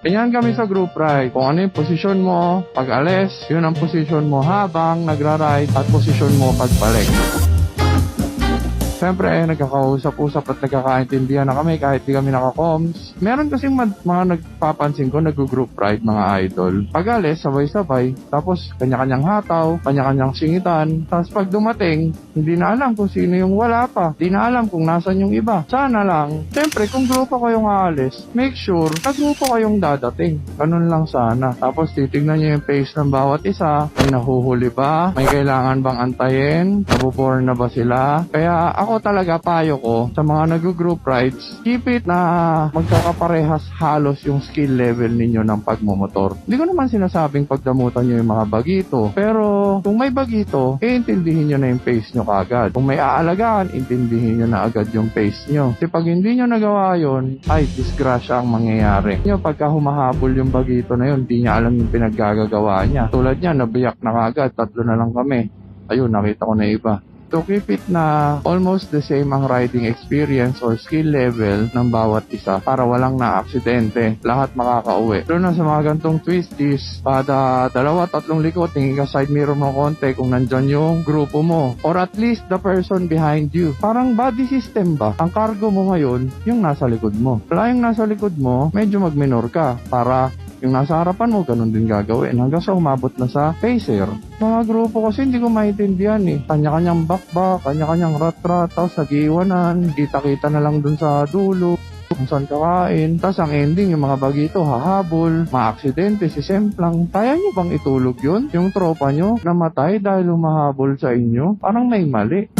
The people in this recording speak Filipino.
Ganyan kami sa group ride. Kung ano yung posisyon mo pag alis, yun ang posisyon mo habang nagra-ride at posisyon mo pag balik. Siyempre, nagkakausap-usap at nagkakaintindihan na kami kahit di kami naka-comms. Meron kasing mga nagpapansin ko, nag-group ride, mga idol. Pag alis, sabay-sabay. Tapos, kanya-kanyang hataw, kanya-kanyang singitan. Tapos pag dumating, hindi na alam kung sino yung wala pa. Hindi na alam kung nasan yung iba. Sana lang, siyempre, kung grupo kayong aalis, make sure na grupo kayong dadating. Ganun lang sana. Tapos, titignan nyo yung pace ng bawat isa. May nahuhuli ba? May kailangan bang antayin? Nabubore na ba sila? Kaya, ako talaga payo ko sa mga nag-group rides, keep it na magkakaparehas halos yung skill level ninyo ng pagmumotor. Hindi ko naman sinasabing pagdamutan nyo yung mga bagito, pero kung may bagito, intindihin nyo na yung pace nyo kagad. Kung may aalagaan, intindihin nyo na agad yung pace nyo. Kasi pag hindi nyo nagawa yun, ay disgrasya ang mangyayari. Nyo, pagka humahabol yung bagito na yun, hindi niya alam yung pinaggagawa niya. Tulad niya, nabiyak na kagad, 3 na lang kami. Ayun, nakita ko na iba. To keep it na almost the same ang riding experience or skill level ng bawat isa para walang na-aksidente. Lahat makakauwi. Doon na sa mga gantong twisties, kada 2-3 likod, tingin ka side mirror mo konti kung nandyan yung grupo mo. Or at least the person behind you. Parang body system ba? Ang cargo mo ngayon, yung nasa likod mo. Wala yung nasa likod mo, medyo mag-minor ka para yung nasa harapan mo, ganun din gagawin. Hanggang sa umabot na sa pacer. Mga grupo kasi hindi ko maintindihan eh. Kanya-kanyang bakbak, kanya-kanyang rat-rat, tapos nag-iwanan, kita-kita na lang dun sa dulo, kung saan kakain. Tapos ang ending, yung mga bagito, hahabol, maaksidente, si Semplang. Kaya nyo bang itulog yun? Yung tropa nyo namatay dahil humahabol sa inyo? Parang may mali.